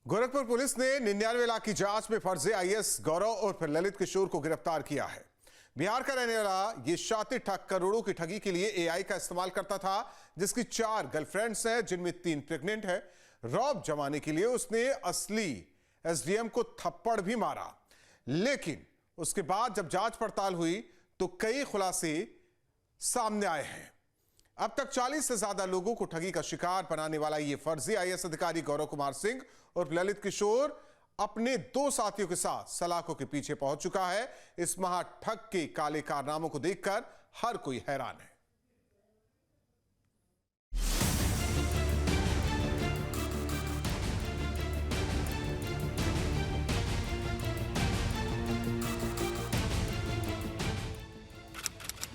Gorakhpur police ने 99 लाख की जांच में फर्जी आईएएस गौरव और फिर ललित किशोर को गिरफ्तार किया है। बिहार का रहने वाला ये शातिर ठग करोड़ों की ठगी के लिए एआई का इस्तेमाल करता था, जिसकी 4 गर्लफ्रेंड्स हैं, जिनमें 3 प्रेग्नेंट है। रौब जमाने के लिए उसने असली एसडीएम को थप्पड़ भी मारा, लेकिन उसके बाद जब जांच पड़ताल हुई तो कई खुलासे सामने आए हैं। अब तक 40 से ज्यादा लोगों को ठगी का शिकार बनाने वाला यह फर्जी आईएएस अधिकारी गौरव कुमार सिंह और ललित किशोर अपने 2 साथियों के साथ सलाखों के पीछे पहुंच चुका है। इस महाठग के काले कारनामों को देखकर हर कोई हैरान है।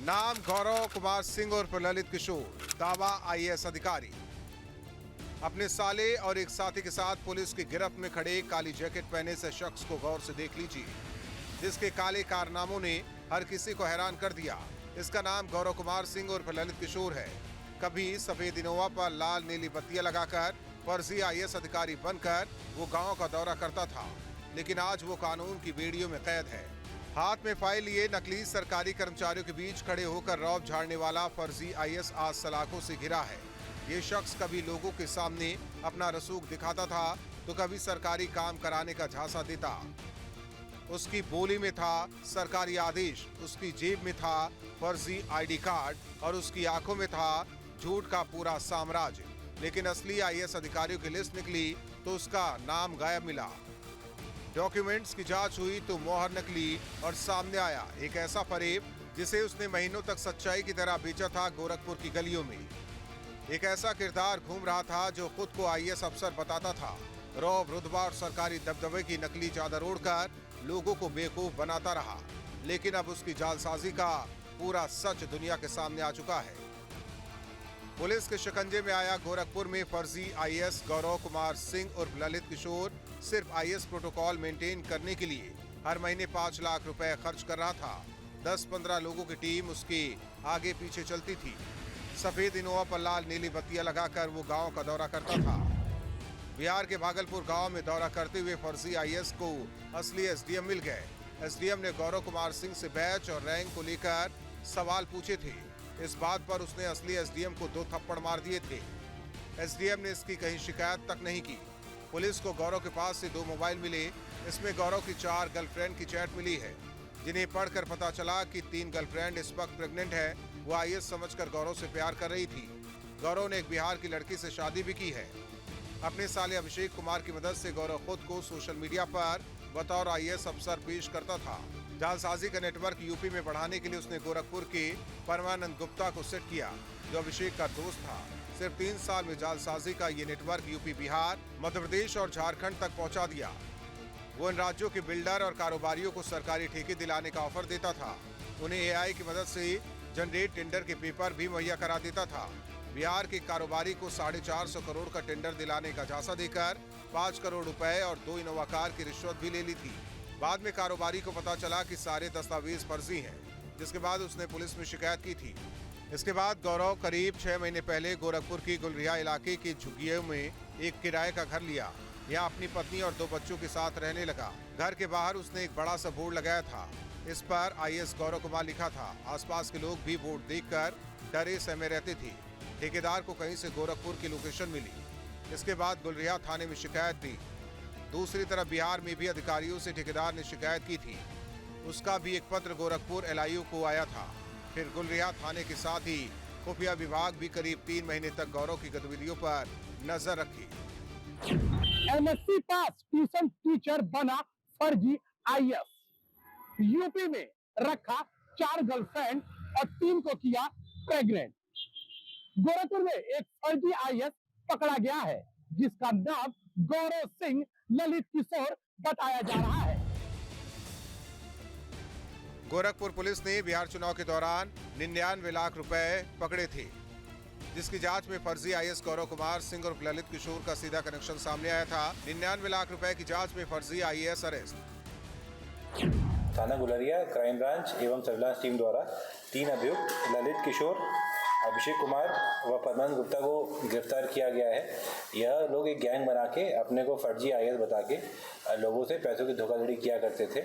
नाम गौरव कुमार सिंह और ललित किशोर, दावा आईएएस अधिकारी। अपने साले और एक साथी के साथ पुलिस की गिरफ्त में खड़े काली जैकेट पहने से शख्स को गौर से देख लीजिए, जिसके काले कारनामों ने हर किसी को हैरान कर दिया। इसका नाम गौरव कुमार सिंह और ललित किशोर है। कभी सफेद इनोवा पर लाल नीली बत्तियां लगाकर फर्जी आईएएस अधिकारी बनकर वो गांव का दौरा करता था, लेकिन आज वो कानून की बेड़ियों में कैद है। हाथ में फाइल लिए नकली सरकारी कर्मचारियों के बीच खड़े होकर रौब झाड़ने वाला फर्जी आईएएस आज सलाखों से घिरा है। ये शख्स कभी लोगों के सामने अपना रसूख दिखाता था तो कभी सरकारी काम कराने का झांसा देता। उसकी बोली में था सरकारी आदेश, उसकी जेब में था फर्जी आईडी कार्ड और उसकी आंखों में था झूठ का पूरा साम्राज्य। लेकिन असली आईएएस अधिकारियों की लिस्ट निकली तो उसका नाम गायब मिला। डॉक्यूमेंट्स की जांच हुई तो मोहर नकली और सामने आया एक ऐसा फरेब जिसे उसने महीनों तक सच्चाई की तरह बेचा था गोरखपुर की गलियों में। एक ऐसा किरदार घूम रहा था जो खुद को आईएएस अफसर बताता था। रौब, रुतबा और सरकारी दबदबे की नकली चादर ओढ़कर लोगों को बेवकूफ बनाता रहा, लेकिन अब उसकी जालसाजी का पूरा सच दुनिया के सामने आ चुका है। पुलिस के शिकंजे में आया गोरखपुर में फर्जी आईएएस गौरव कुमार सिंह और ललित किशोर सिर्फ आईएएस प्रोटोकॉल मेंटेन करने के लिए हर महीने 5 लाख रुपए खर्च कर रहा था। 10-15 लोगों की टीम उसके आगे पीछे चलती थी। सफेद इनोवा पर लाल नीली बत्तियां लगाकर वो गांव का दौरा करता था। बिहार के भागलपुर गांव में दौरा करते हुए फर्जी आईएएस को असली एसडीएम मिल गए। एसडीएम ने गौरव कुमार सिंह से बैच और रैंक को लेकर सवाल पूछे थे। इस बात पर उसने असली एसडीएम को 2 थप्पड़ मार दिए थे। एसडीएम ने इसकी कहीं शिकायत तक नहीं की। पुलिस को गौरव के पास से 2 मोबाइल मिले। इसमें गौरव की 4 गर्लफ्रेंड की चैट मिली है, जिन्हें पढ़कर पता चला कि 3 गर्लफ्रेंड इस वक्त प्रेग्नेंट है। वो आईएएस समझकर गौरव से प्यार कर रही थी। गौरव ने एक बिहार की लड़की से शादी भी की है। अपने साले अभिषेक कुमार की मदद से गौरव खुद को सोशल मीडिया पर बतौर आईएएस अफसर पेश करता था। जालसाजी का नेटवर्क यूपी में बढ़ाने के लिए उसने गोरखपुर के परमानंद गुप्ता को सेट किया, जो अभिषेक का दोस्त था। सिर्फ 3 साल में जालसाजी का ये नेटवर्क यूपी, बिहार, मध्य प्रदेश और झारखंड तक पहुंचा दिया। वो इन राज्यों के बिल्डर और कारोबारियों को सरकारी ठेके दिलाने का ऑफर देता था। उन्हें एआई की मदद से जनरेट टेंडर के पेपर भी मुहैया करा देता था। बिहार के कारोबारी को 450 करोड़ का टेंडर दिलाने का झांसा देकर 5 करोड़ रुपए और 2 इनोवा कार की रिश्वत भी ले ली थी। बाद में कारोबारी को पता चला कि सारे दस्तावेज फर्जी हैं, जिसके बाद उसने पुलिस में शिकायत की थी। इसके बाद गौरव करीब 6 महीने पहले गोरखपुर की गुलरिया इलाके की झुग्गियों में एक किराए का घर लिया। यहाँ अपनी पत्नी और 2 बच्चों के साथ रहने लगा। घर के बाहर उसने एक बड़ा सा बोर्ड लगाया था। इस पर आईएएस गौरव कुमार लिखा था। आसपास के लोग भी बोर्ड देखकर डरे सहमे रहते थे। ठेकेदार को कहीं से गोरखपुर की लोकेशन मिली। इसके बाद गुलरिया थाने में शिकायत दी। दूसरी तरफ बिहार में भी अधिकारियों से ठेकेदार ने शिकायत की थी। उसका भी एक पत्र गोरखपुर एलआईयू को आया था। फिर गुलरिया थाने के साथ ही खुफिया विभाग भी करीब 3 महीने तक गौरव की गतिविधियों पर नजर रखी। एमएससी पास ट्यूशन टीचर बना फर्जी आईएएस। यूपी में रखा 4 गर्लफ्रेंड और 3 को किया प्रेग्नेंट। गोरखपुर में एक फर्जी आईएएस पकड़ा गया है, जिसका नाम गौरव सिंह ललित किशोर बताया जा रहा है। गोरखपुर पुलिस ने बिहार चुनाव के दौरान 99 लाख रुपए पकड़े थे, जिसकी जांच में फर्जी आईएएस गौरव कुमार सिंह और ललित किशोर का सीधा कनेक्शन सामने आया था। 99 लाख रुपए की जांच में फर्जी आईएएस अरेस्ट। थाना गुलरिया क्राइम ब्रांच एवं सर्विलांस टीम द्वारा 3 अभियुक्त ललित किशोर, अभिषेक कुमार व परमानंद गुप्ता को गिरफ्तार किया गया है। यह लोग एक गैंग बना के अपने को फर्जी IAS बता के लोगों से पैसों की धोखाधड़ी किया करते थे।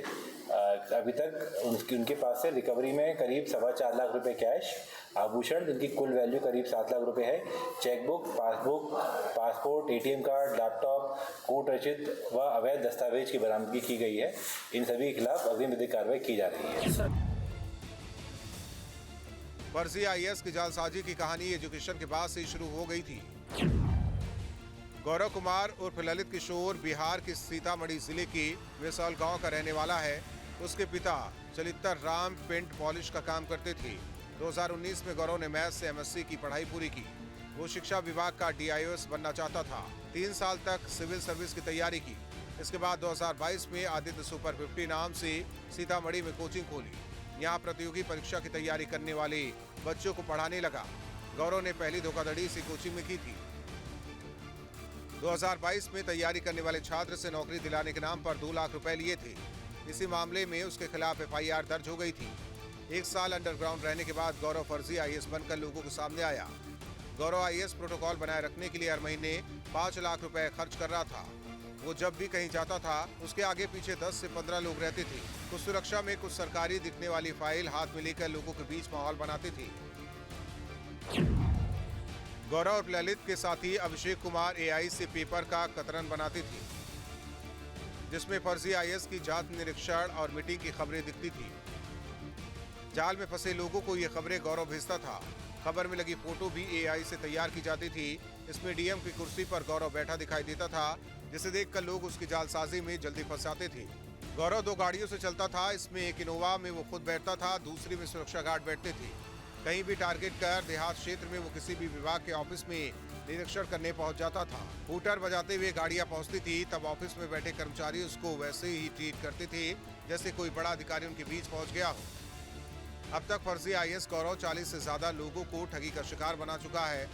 अभी तक उनके पास से रिकवरी में करीब 4.25 लाख रुपए कैश, आभूषण जिनकी कुल वैल्यू करीब 7 लाख रुपए है, chequebook, passport, ATM card, laptop, court रचित व अवैध दस्तावेज की बरामदगी की गई है। इन सभी के खिलाफ अग्रिम विधिक कार्रवाई की जा रही है। फर्जी IAS की जालसाजी की कहानी एजुकेशन के बाद से शुरू हो गई थी। गौरव कुमार उर्फ ललित किशोर बिहार के सीतामढ़ी जिले के वेसौल गांव का रहने वाला है। उसके पिता चलित्तर राम पेंट पॉलिश का काम करते थे। 2019 में गौरव ने मैथ्स से MSc की पढ़ाई पूरी की। वो शिक्षा विभाग का DIOS बनना चाहता था। 3 साल तक सिविल सर्विस की तैयारी की। इसके बाद 2022 में आदित्य सुपर 50 नाम से सीतामढ़ी में कोचिंग खोली। यहाँ प्रतियोगी परीक्षा की तैयारी करने वाले बच्चों को पढ़ाने लगा। गौरव ने पहली धोखाधड़ी इसी कोचिंग में की थी। 2022 में तैयारी करने वाले छात्र से नौकरी दिलाने के नाम पर 2 लाख रुपए लिए थे। इसी मामले में उसके खिलाफ FIR दर्ज हो गई थी। 1 साल अंडरग्राउंड रहने के बाद गौरव फर्जी IAS बनकर लोगों के सामने आया। गौरव IAS प्रोटोकॉल बनाए रखने के लिए हर महीने 5 लाख रुपए खर्च कर रहा था। वो जब भी कहीं जाता था उसके आगे पीछे 10 से 15 लोग रहते थे। कुछ सुरक्षा में, कुछ सरकारी दिखने वाली फाइल हाथ में लेकर लोगों के बीच माहौल बनाते थे। गौरव और ललित के साथी अभिषेक कुमार AI से पेपर का कतरन बनाते थे, जिसमें फर्जी IAS की जात निरीक्षण और मीटिंग की खबरें दिखती थी। जाल में फंसे लोगों को ये खबरें गौरव भेजता था। खबर में लगी फोटो भी AI से तैयार की जाती थी। इसमें DM की कुर्सी पर गौरव बैठा दिखाई देता था, जिसे देखकर लोग उसकी जालसाजी में जल्दी फंस जाते थे। गौरव 2 गाड़ियों से चलता था। इसमें एक इनोवा में वो खुद बैठता था, दूसरी में सुरक्षा गार्ड बैठते थे। कहीं भी टारगेट कर देहात क्षेत्र में वो किसी भी विभाग के ऑफिस में निरीक्षण करने पहुंच जाता था। हूटर बजाते हुए गाड़ियां पहुंचती थी, तब ऑफिस में बैठे कर्मचारी उसको वैसे ही ट्रीट करते थे जैसे कोई बड़ा अधिकारी उनके बीच पहुंच गया हो। अब तक फर्जी IAS गौरव 40 से ज्यादा लोगों को ठगी का शिकार बना चुका है।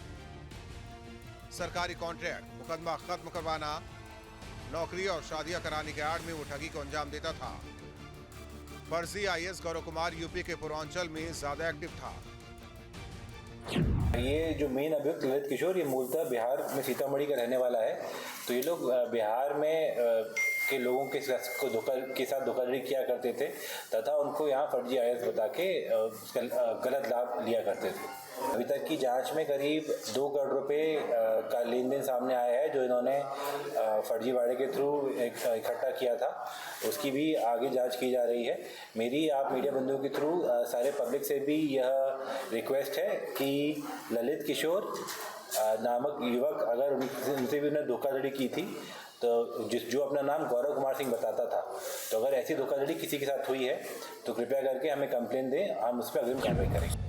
सरकारी कॉन्ट्रैक्ट, मुकदमा खत्म करवाना, नौकरी और शादियां कराने के आड़ में वो ठगी को अंजाम देता था। फर्जी IAS गौरव कुमार यूपी के पूर्वांचल में ज्यादा एक्टिव था। ये जो मेन अभियुक्त ललित किशोर, ये मूलतः बिहार में सीतामढ़ी का रहने वाला है। तो ये लोग बिहार में के लोगों के साथ धोखाधड़ी किया करते थे तथा उनको यहाँ फर्जी IAS बता के गलत लाभ लिया करते थे। अभी तक की जांच में करीब 2 करोड़ रुपए का लेन देन सामने आया है, जो इन्होंने फर्जीवाड़े के थ्रू इकट्ठा किया था। उसकी भी आगे जांच की जा रही है। मेरी आप मीडिया बंधुओं के थ्रू सारे पब्लिक से भी यह रिक्वेस्ट है कि ललित किशोर नामक युवक, अगर उनसे भी उन्होंने धोखाधड़ी की थी तो जो अपना नाम गौरव कुमार सिंह बताता था, तो अगर ऐसी धोखाधड़ी किसी के साथ हुई है तो कृपया करके हमें कंप्लेन दें, हम उस पर अग्रिम कार्रवाई करेंगे।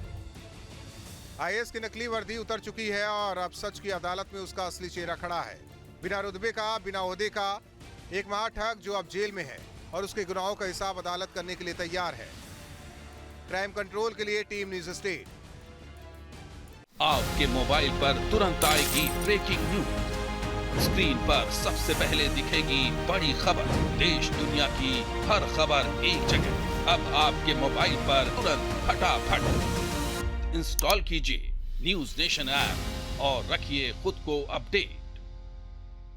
IAS की नकली वर्दी उतर चुकी है और अब सच की अदालत में उसका असली चेहरा खड़ा है। बिना रुतबे का, बिना ओहदे का एक महाठग जो अब जेल में है और उसके गुनाहों का हिसाब अदालत करने के लिए तैयार है। क्राइम कंट्रोल के लिए टीम न्यूज स्टेट। आपके मोबाइल पर तुरंत आएगी ब्रेकिंग न्यूज। स्क्रीन पर सबसे पहले दिखेगी बड़ी खबर। देश दुनिया की हर खबर एक जगह। अब आपके मोबाइल पर तुरंत फटाफट इंस्टॉल कीजिए न्यूज नेशन ऐप और रखिए खुद को अपडेट।